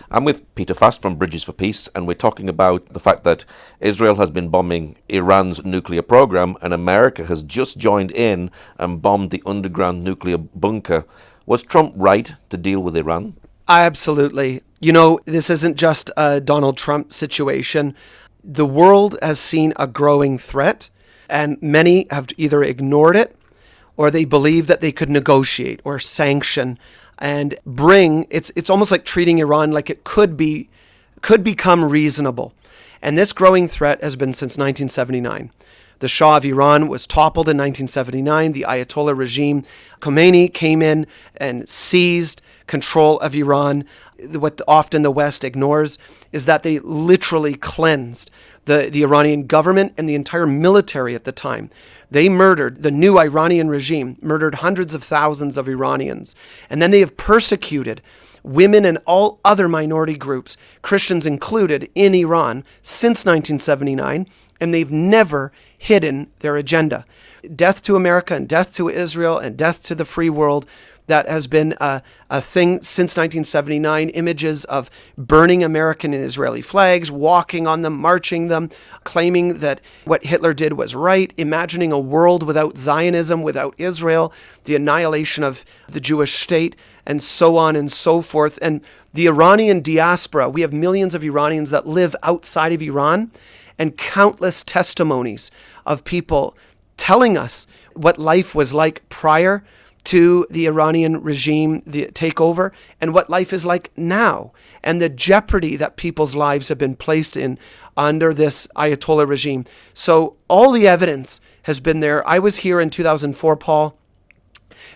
I'm with Peter Fast from Bridges for Peace, and we're talking about the fact that Israel has been bombing Iran's nuclear program, and America has just joined in and bombed the underground nuclear bunker. Was Trump right to deal with Iran? Absolutely. This isn't just a Donald Trump situation. The world has seen a growing threat, and many have either ignored it or they believe that they could negotiate or sanction and it's almost like treating Iran like it could become reasonable. And this growing threat has been since 1979. The Shah of Iran was toppled in 1979. The Ayatollah regime, Khomeini, came in and seized control of Iran. What often the West ignores is that they literally cleansed the Iranian government and the entire military at the time. They murdered, the new Iranian regime murdered hundreds of thousands of Iranians. And then they have persecuted women and all other minority groups, Christians included, in Iran since 1979, and they've never hidden their agenda. Death to America and death to Israel and death to the free world. That has been a thing since 1979. Images of burning American and Israeli flags, walking on them, marching them, claiming that what Hitler did was right, imagining a world without Zionism, without Israel, the annihilation of the Jewish state, and so on and so forth. And the Iranian diaspora, we have millions of Iranians that live outside of Iran, and countless testimonies of people telling us what life was like prior to the Iranian regime, the takeover, and what life is like now, and the jeopardy that people's lives have been placed in under this Ayatollah regime. So all the evidence has been there. I was here in 2004, Paul,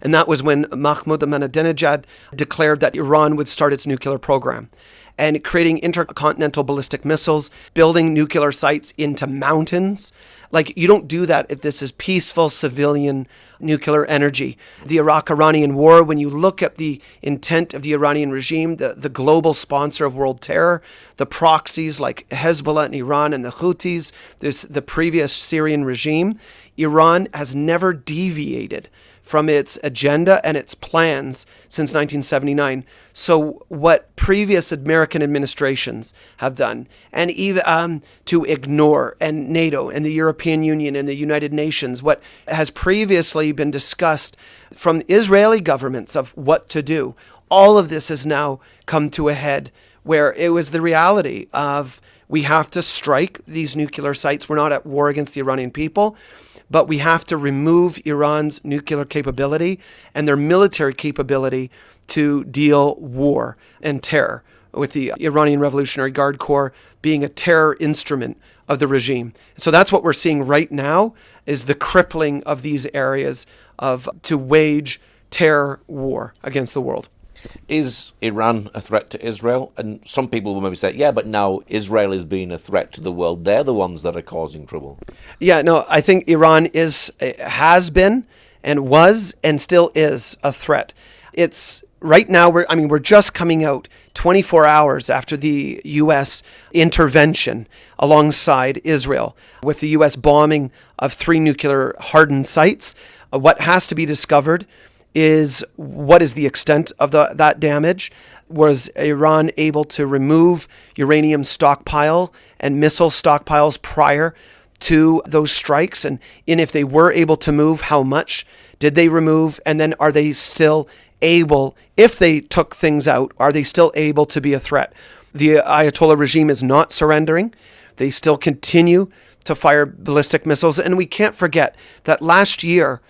and that was when Mahmoud Ahmadinejad declared that Iran would start its nuclear program, and creating intercontinental ballistic missiles, building nuclear sites into mountains. Like, you don't do that if this is peaceful civilian nuclear energy. The Iraq-Iranian war, when you look at the intent of the Iranian regime, the global sponsor of world terror, the proxies like Hezbollah in Iran and the Houthis, the previous Syrian regime, Iran has never deviated from its agenda and its plans since 1979. So what previous American administrations have done, and even to ignore, and NATO and the European Union and the United Nations, what has previously been discussed from Israeli governments of what to do, all of this has now come to a head where it was the reality of we have to strike these nuclear sites. We're not at war against the Iranian people, but we have to remove Iran's nuclear capability and their military capability to deal war and terror, with the Iranian Revolutionary Guard Corps being a terror instrument of the regime. So that's what we're seeing right now, is the crippling of these areas to wage terror war against the world. Is Iran a threat to Israel? And some people will maybe say, yeah, but now Israel is being a threat to the world. They're the ones that are causing trouble. Yeah, no, I think Iran has been and was and still is a threat. It's right now, we're just coming out 24 hours after the U.S. intervention alongside Israel with the U.S. bombing of 3 nuclear hardened sites. What has to be discovered is what is the extent of that damage. Was Iran able to remove uranium stockpile and missile stockpiles prior to those strikes? And if they were able to move, how much did they remove? And then are they still able, if they took things out, are they still able to be a threat? The Ayatollah regime is not surrendering. They still continue to fire ballistic missiles. And we can't forget that last year,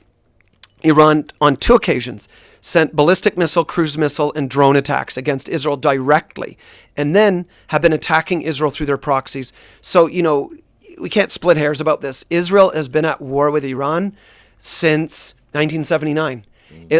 Iran, on 2 occasions, sent ballistic missile, cruise missile, and drone attacks against Israel directly, and then have been attacking Israel through their proxies. So, we can't split hairs about this. Israel has been at war with Iran since 1979,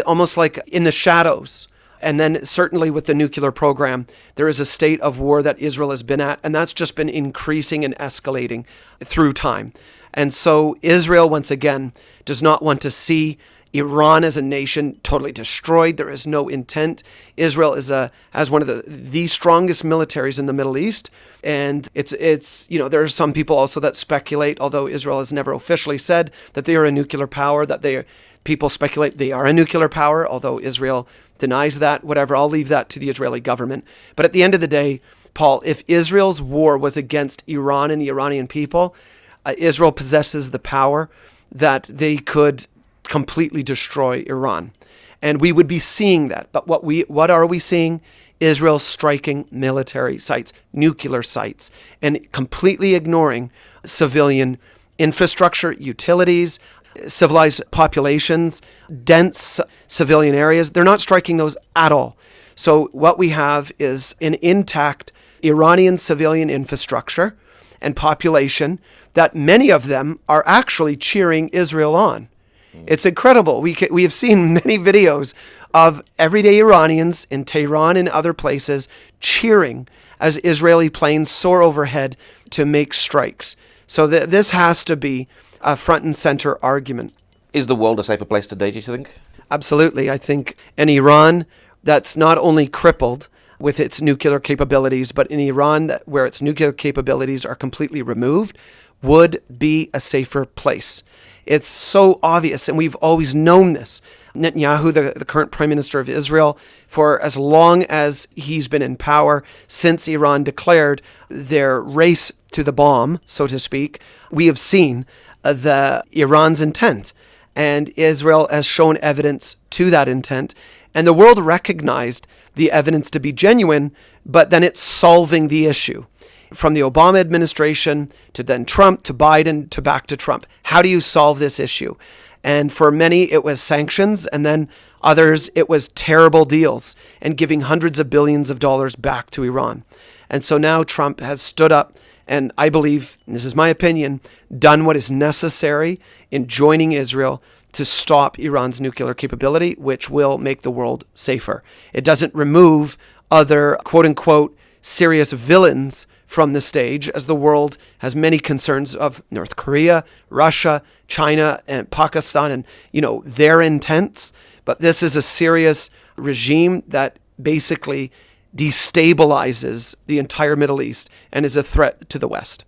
almost like in the shadows. And then certainly with the nuclear program, there is a state of war that Israel has been at, and that's just been increasing and escalating through time. And so Israel, once again, does not want to see Iran as a nation totally destroyed. There is no intent. Israel has one of the strongest militaries in the Middle East, and it's there are some people also that speculate, although Israel has never officially said that they are a nuclear power, people speculate they are a nuclear power, although Israel denies that, whatever. I'll leave that to the Israeli government. But at the end of the day, Paul, if Israel's war was against Iran and the Iranian people, Israel possesses the power that they could completely destroy Iran. And we would be seeing that. But what are we seeing? Israel striking military sites, nuclear sites, and completely ignoring civilian infrastructure, utilities, civilized populations, dense civilian areas. They're not striking those at all. So what we have is an intact Iranian civilian infrastructure and population that many of them are actually cheering Israel on. It's incredible. We have seen many videos of everyday Iranians in Tehran and other places cheering as Israeli planes soar overhead to make strikes. So this has to be a front and center argument. Is the world a safer place today, do you think? Absolutely. I think an Iran that's not only crippled with its nuclear capabilities, but in Iran where its nuclear capabilities are completely removed, would be a safer place. It's so obvious, and we've always known this. Netanyahu, the current prime minister of Israel, for as long as he's been in power, since Iran declared their race to the bomb, so to speak, we have seen Iran's intent. And Israel has shown evidence to that intent. And the world recognized the evidence to be genuine, but then it's solving the issue. From the Obama administration to then Trump to Biden to back to Trump. How do you solve this issue? And for many, it was sanctions, and then others, it was terrible deals and giving hundreds of billions of dollars back to Iran. And so now Trump has stood up and I believe, and this is my opinion, done what is necessary in joining Israel to stop Iran's nuclear capability, which will make the world safer. It doesn't remove other quote-unquote serious villains from the stage, as the world has many concerns of North Korea, Russia, China, and Pakistan, and their intents. But this is a serious regime that basically destabilizes the entire Middle East and is a threat to the West.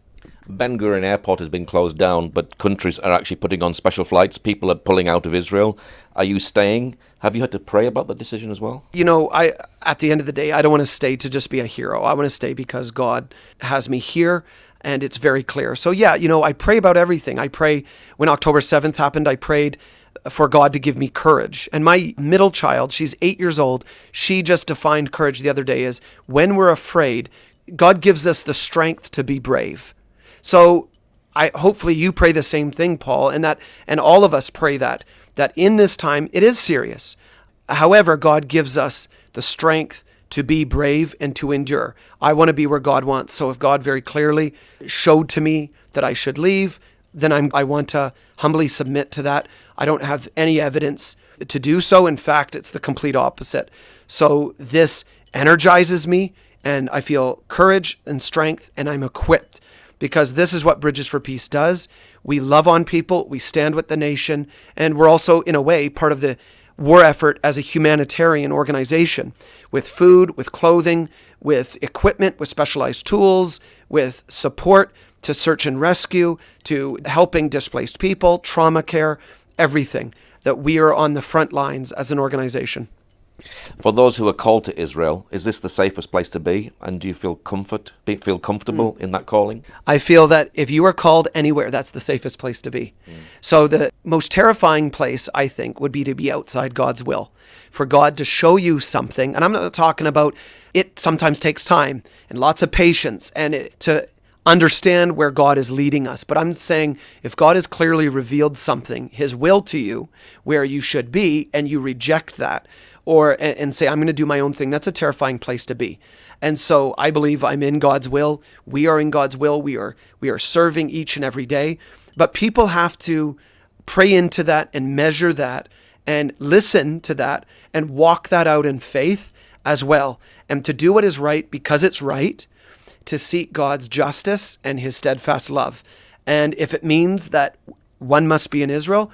Ben Gurion Airport has been closed down, but countries are actually putting on special flights. People are pulling out of Israel. Are you staying? Have you had to pray about that decision as well? At the end of the day, I don't want to stay to just be a hero. I want to stay because God has me here, and it's very clear. So yeah, I pray about everything. I pray when October 7th happened, I prayed for God to give me courage. And my middle child, she's 8 years old, she just defined courage the other day as when we're afraid, God gives us the strength to be brave. So hopefully you pray the same thing, Paul, and all of us pray that in this time it is serious. However, God gives us the strength to be brave and to endure. I want to be where God wants. So if God very clearly showed to me that I should leave, then I want to humbly submit to that. I don't have any evidence to do so. In fact, it's the complete opposite. So this energizes me, and I feel courage and strength, and I'm equipped. Because this is what Bridges for Peace does. We love on people, we stand with the nation, and we're also, in a way, part of the war effort as a humanitarian organization with food, with clothing, with equipment, with specialized tools, with support to search and rescue, to helping displaced people, trauma care, everything, that we are on the front lines as an organization. For those who are called to Israel, is this the safest place to be? And do you feel comfortable in that calling? I feel that if you are called anywhere, that's the safest place to be. So the most terrifying place, I think, would be to be outside God's will. For God to show you something, and I'm not talking about it sometimes takes time and lots of patience and to understand where God is leading us. But I'm saying if God has clearly revealed something, his will to you, where you should be, and you reject that, and say, I'm going to do my own thing, that's a terrifying place to be. And so I believe I'm in God's will. We are in God's will. We are serving each and every day. But people have to pray into that and measure that and listen to that and walk that out in faith as well. And to do what is right because it's right, to seek God's justice and his steadfast love. And if it means that one must be in Israel,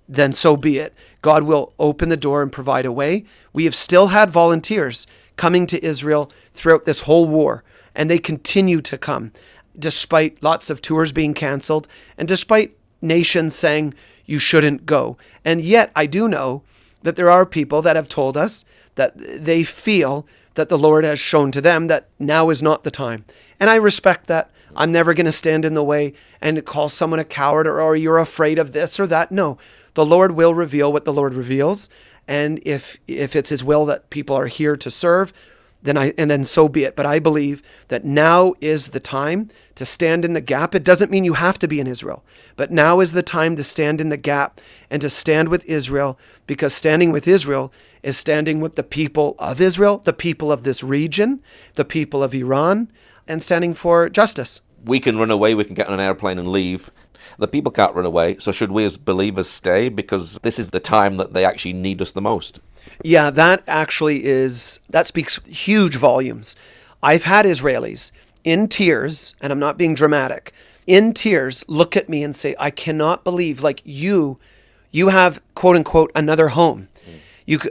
then so be it. God will open the door and provide a way. We have still had volunteers coming to Israel throughout this whole war, and they continue to come, despite lots of tours being canceled, and despite nations saying you shouldn't go. And yet I do know that there are people that have told us that they feel that the Lord has shown to them that now is not the time. And I respect that. I'm never going to stand in the way and call someone a coward or you're afraid of this or that. No, the Lord will reveal what the Lord reveals. And if it's his will that people are here to serve, then so be it. But I believe that now is the time to stand in the gap. It doesn't mean you have to be in Israel, but now is the time to stand in the gap and to stand with Israel, because standing with Israel is standing with the people of Israel, the people of this region, the people of Iran, and standing for justice. We can run away, we can get on an airplane and leave. The people can't run away, so should we as believers stay? Because this is the time that they actually need us the most. Yeah, that speaks huge volumes. I've had Israelis in tears, and I'm not being dramatic, in tears look at me and say, I cannot believe, like you have, quote unquote, another home.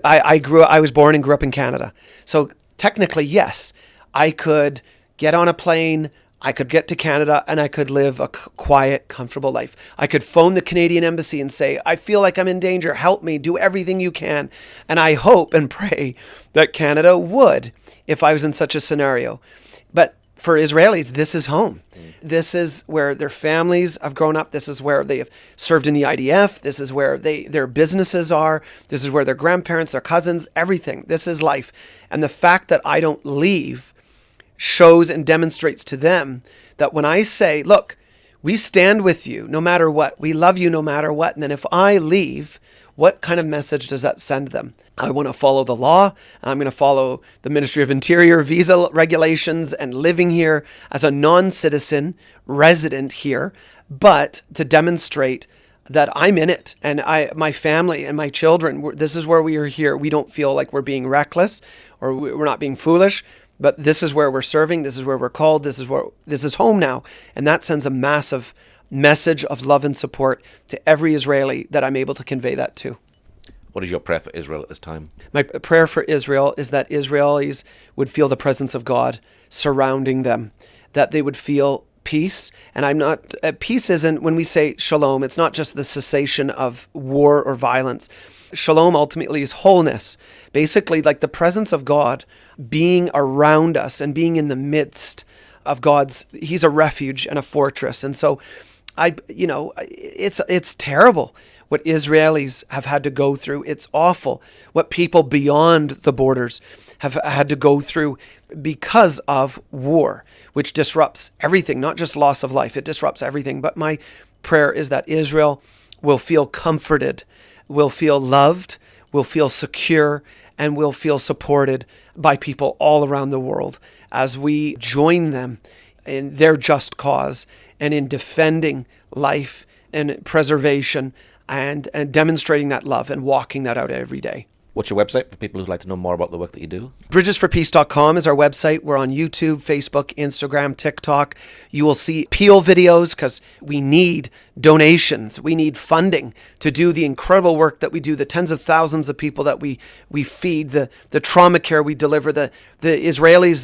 I was born and grew up in Canada. So technically, yes, I could get on a plane, I could get to Canada, and I could live a quiet, comfortable life. I could phone the Canadian embassy and say, I feel like I'm in danger. Help me. Do everything you can. And I hope and pray that Canada would if I was in such a scenario. But for Israelis, this is home. This is where their families have grown up. This is where they have served in the IDF. This is where their businesses are. This is where their grandparents, their cousins, everything. This is life. And the fact that I don't leave shows and demonstrates to them that when I say, look, we stand with you no matter what, we love you no matter what, and then if I leave, what kind of message does that send them? I want to follow the law. I'm going to follow the Ministry of Interior visa regulations and living here as a non-citizen resident here, but to demonstrate that I'm in it, and my family and my children, this is where we are here. We don't feel like we're being reckless or we're not being foolish. But this is where we're serving. This is where we're called. This is home now. And that sends a massive message of love and support to every Israeli that I'm able to convey that to. What is your prayer for Israel at this time? My prayer for Israel is that Israelis would feel the presence of God surrounding them, that they would feel peace. And peace isn't, when we say shalom, it's not just the cessation of war or violence. Shalom ultimately is wholeness. Basically, like the presence of God being around us and being in the midst of he's a refuge and a fortress. And so it's terrible what Israelis have had to go through. It's awful what people beyond the borders have had to go through because of war, which disrupts everything, not just loss of life. It disrupts everything. But my prayer is that Israel will feel comforted, will feel loved, will feel secure, and will feel supported by people all around the world as we join them in their just cause and in defending life and preservation and demonstrating that love and walking that out every day. What's your website for people who'd like to know more about the work that you do? Bridgesforpeace.com is our website. We're on YouTube, Facebook, Instagram, TikTok. You will see Peel videos because we need donations. We need funding to do the incredible work that we do, the tens of thousands of people that we feed, the trauma care we deliver, the Israelis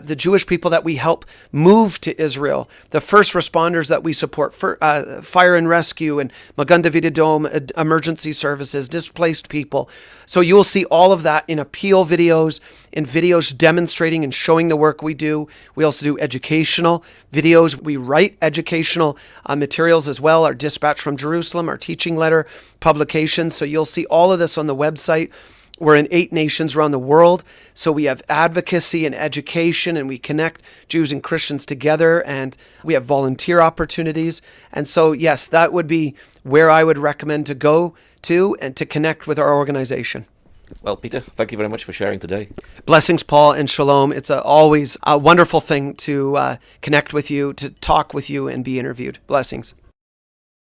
the Jewish people that we help move to Israel, the first responders that we support, for fire and rescue and Magen David Adom emergency services, displaced people. So you will see all of that in Appeal videos, in videos demonstrating and showing the work we do. We also do educational videos. We write educational materials as well, our Dispatch from Jerusalem, our teaching letter publications. So you'll see all of this on the website. We're in 8 nations around the world. So we have advocacy and education, and we connect Jews and Christians together, and we have volunteer opportunities. And so, yes, that would be where I would recommend to go to and to connect with our organization. Well, Peter, thank you very much for sharing today. Blessings, Paul, and shalom. It's always a wonderful thing to connect with you, to talk with you, and be interviewed. Blessings.